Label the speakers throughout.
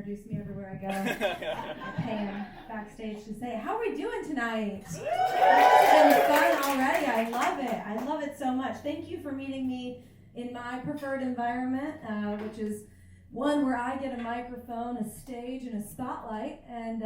Speaker 1: introduce me everywhere I go. I pay him backstage to say, how are we doing tonight? It's been fun already. I love it. I love it so much. Thank you for meeting me in my preferred environment, which is one where I get a microphone, a stage, and a spotlight, and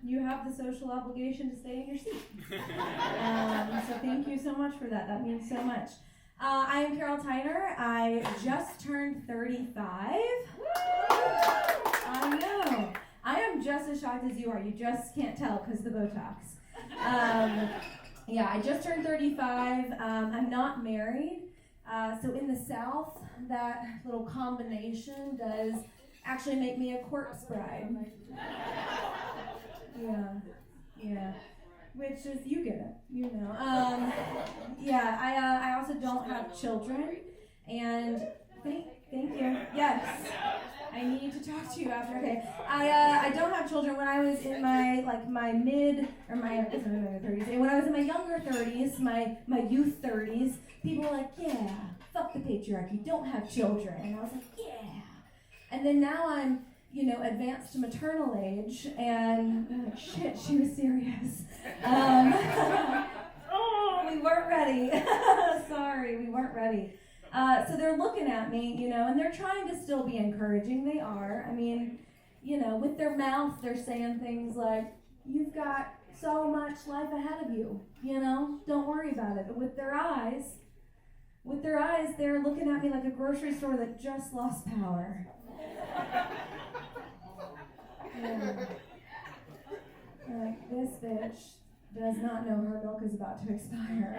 Speaker 1: you have the social obligation to stay in your seat. So thank you so much for that. That means so much. I am Carol Tyner. I just turned 35. I know. I am just as shocked as you are. You just can't tell because of the Botox. Yeah, I just turned 35. I'm not married. So in the South, that little combination does actually make me a corpse bride. Yeah. Which is, you get it, you know. I also don't have children, and thank you. Yes, I need to talk to you after. Okay, I don't have children. When I was in my mid or my 30s, and when I was in my younger 30s, my youth 30s, people were like, yeah, fuck the patriarchy, don't have children, and I was like, yeah. And then now I'm, advanced to maternal age, and I'm like, shit, she was serious. We weren't ready. Sorry, we weren't ready. So they're looking at me, and they're trying to still be encouraging. They are. I mean, with their mouth, they're saying things like, you've got so much life ahead of you, don't worry about it. But with their eyes, they're looking at me like a grocery store that just lost power. Like, this bitch does not know her milk is about to expire.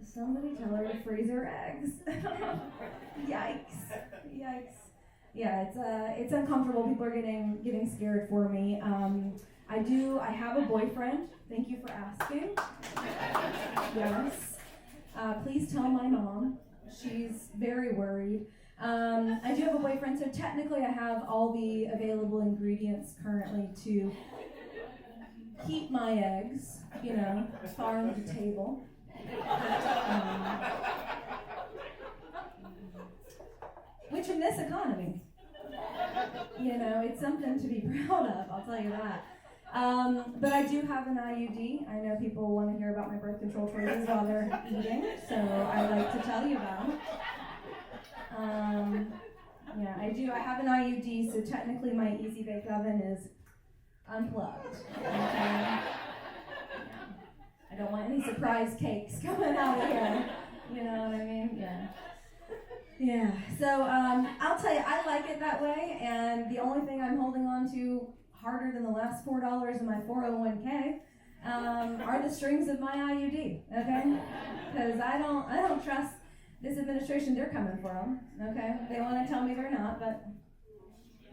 Speaker 1: Somebody tell her to freeze her eggs. Yikes. Yeah, it's uncomfortable. People are getting scared for me. I have a boyfriend. Thank you for asking. Yes. Please tell my mom. She's very worried. I do have a boyfriend, so technically I have all the available ingredients currently to keep my eggs, farm to table. Which in this economy, it's something to be proud of, I'll tell you that. But I do have an IUD. I know people want to hear about my birth control choices while they're eating, so I like to tell you about them. I do. I have an IUD, so technically my Easy Bake Oven is unplugged. Okay? I don't want any surprise cakes coming out of here. You know what I mean? Yeah. So I'll tell you, I like it that way, and the only thing I'm holding on to harder than the last $4 in my 401k are the strings of my IUD. Okay? Because I don't trust this administration. They're coming for them. Okay? They want to tell me they're not, but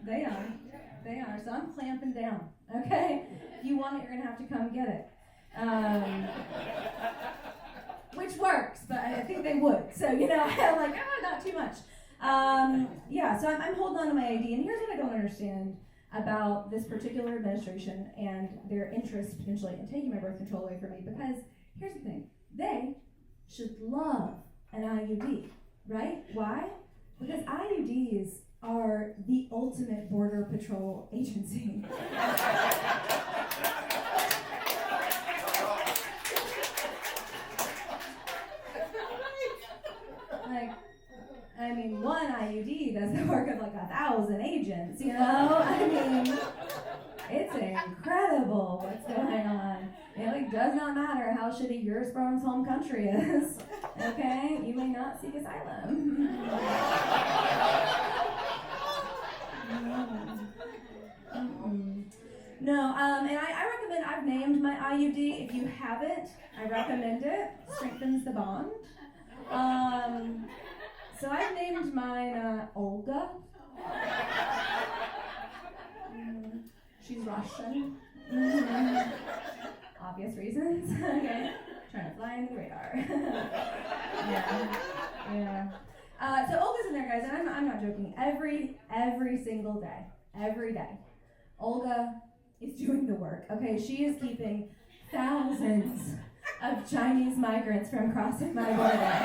Speaker 1: they are. So I'm clamping down. Okay? If you want it, you're gonna have to come get it. Which works, but I think they would. So, I'm like, not too much. So I'm holding on to my ID, and here's what I don't understand about this particular administration and their interest potentially in taking my birth control away from me, because here's the thing. They should love an IUD, right? Why? Because IUDs are the ultimate border patrol agency. One IUD does the work of like 1,000 agents, it's incredible what's going on. It does not matter how shitty your sperm's home country is, okay? You may not seek asylum. No, and I recommend, I've named my IUD. If you haven't, I recommend it. Strengthens the bond. So I've named mine Olga. She's Russian. Obvious reasons. Okay. Trying to fly under the radar. Yeah. So Olga's in there, guys, and I'm not joking. Every single day, every day, Olga is doing the work. Okay, she is keeping thousands of Chinese migrants from crossing my border.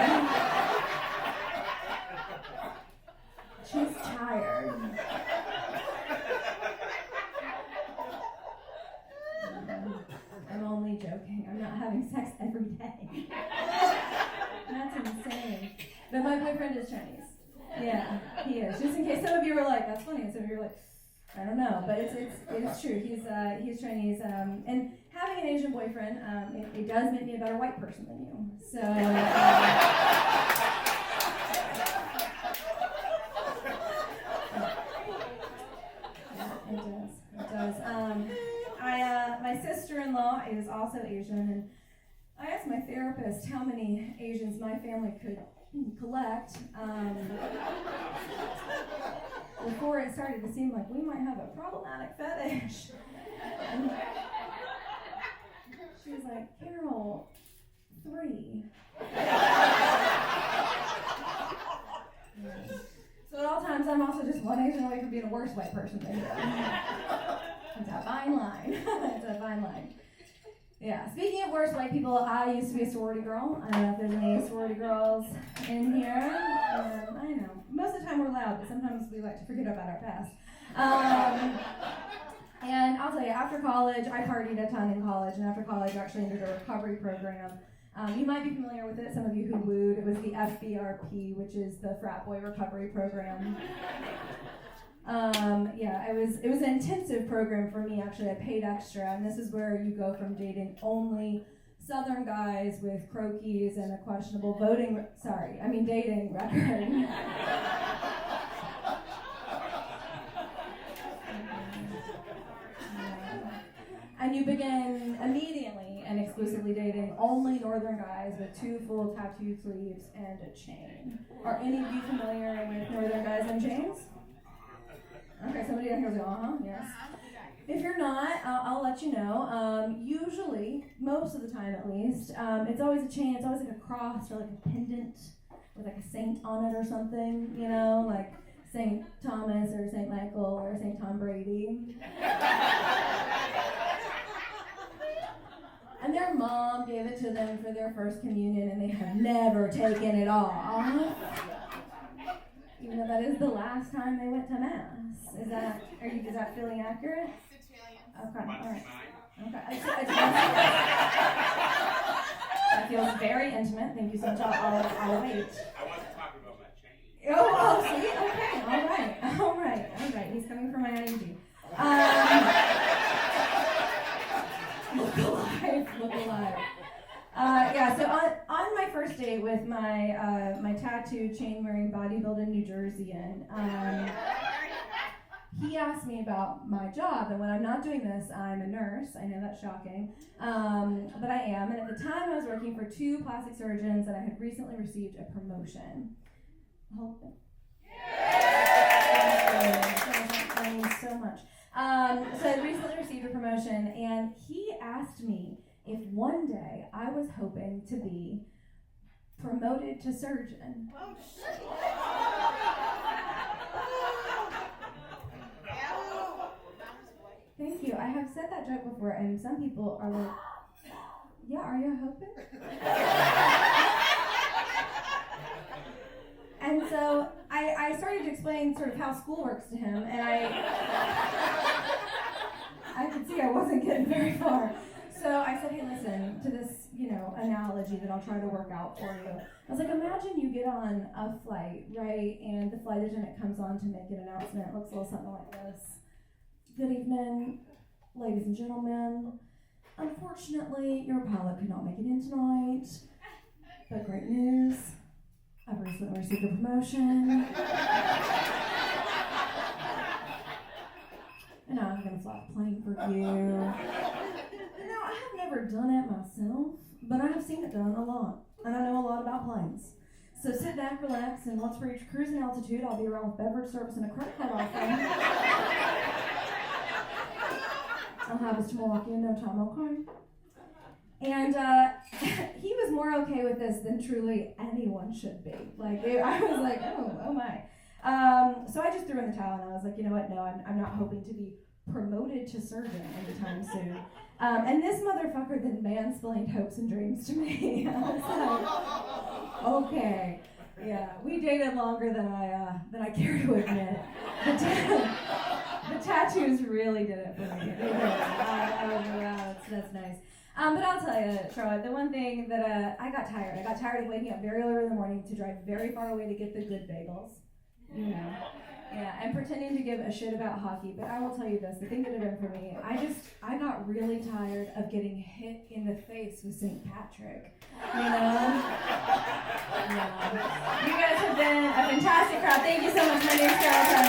Speaker 1: Chinese. Yeah, he is. Just in case some of you were like, that's funny, and some of you were like, I don't know, but it's true. He's Chinese, and having an Asian boyfriend, it does make me a better white person than you. So. It does. My sister-in-law is also Asian, and I asked my therapist how many Asians my family could collect before it started to seem like we might have a problematic fetish. And she was like, Carol, 3. So at all times, I'm also just one Asian away from being a worse white person than you. It's a fine line. It's a fine line. Yeah. Speaking of worse white people, I used to be a sorority girl. I don't know if there's any sorority girls in here. I know. Most of the time we're loud, but sometimes we like to forget about our past. And I'll tell you, after college, I partied a ton in college, and after college, I actually entered a recovery program. You might be familiar with it, some of you who wooed. It was the FBRP, which is the Frat Boy Recovery Program. It was an intensive program for me, actually. I paid extra, and this is where you go from dating only Southern guys with croakies and a questionable dating record. And you begin immediately and exclusively dating only Northern guys with 2 full tattoo sleeves and a chain. Are any of you familiar with Northern guys and chains? Okay, somebody down here will go, yes. If you're not, I'll let you know. Usually, most of the time at least, it's always a chain. It's always like a cross or like a pendant with like a saint on it or something, you know, like St. Thomas or St. Michael or St. Tom Brady. And their mom gave it to them for their first communion, and they have never taken it off. Even though that is the last time they went to Mass. Is that feeling accurate? Okay, all right. Okay. That feels very intimate. Thank you so much. I'll wait.
Speaker 2: I wasn't talking about my chain.
Speaker 1: Oh, see? Okay. All right. He's coming for my IUD. Look alive. So on my first date with my tattooed, chain-wearing, bodybuilding New Jerseyan, he asked me about my job, and when I'm not doing this, I'm a nurse. I know that's shocking, but I am. And at the time, I was working for 2 plastic surgeons, and I had recently received a promotion. Thank you so much. So I recently received a promotion, and he asked me if one day I was hoping to be promoted to surgeon. Thank you. I have said that joke before, and some people are like, yeah, are you hoping? And so I started to explain sort of how school works to him, and I could see I wasn't getting very far. So I said, hey, listen, to this, analogy that I'll try to work out for you. I was like, imagine you get on a flight, right, and the flight attendant comes on to make an announcement. It looks a little something like this. Good evening, ladies and gentlemen. Unfortunately, your pilot could not make it in tonight, but great news. I've recently received a promotion. And now I'm going to fly a plane for you. I have never done it myself, but I have seen it done a lot. And I know a lot about planes. So sit back, relax, and once we reach cruising altitude, I'll be around with beverage service and a credit card offering. I'll have us to Milwaukee in no time, okay? And he was more okay with this than truly anyone should be. I was like, oh my. So I just threw in the towel, and I was like, you know what? No, I'm not hoping to be promoted to surgeon anytime soon. And this motherfucker then mansplained hopes and dreams to me. I was like, okay. Yeah, we dated longer than I care to admit. The tattoos really did it for me. I was like, wow, that's nice. But I'll tell you, Charlotte, the one thing that I got tired. I got tired of waking up very early in the morning to drive very far away to get the good bagels. You know. Yeah, and pretending to give a shit about hockey. But I will tell you this, the thing that it did for me, I got really tired of getting hit in the face with St. Patrick. You know? Yeah. You guys have been a fantastic crowd. Thank you so much. My name's Carol.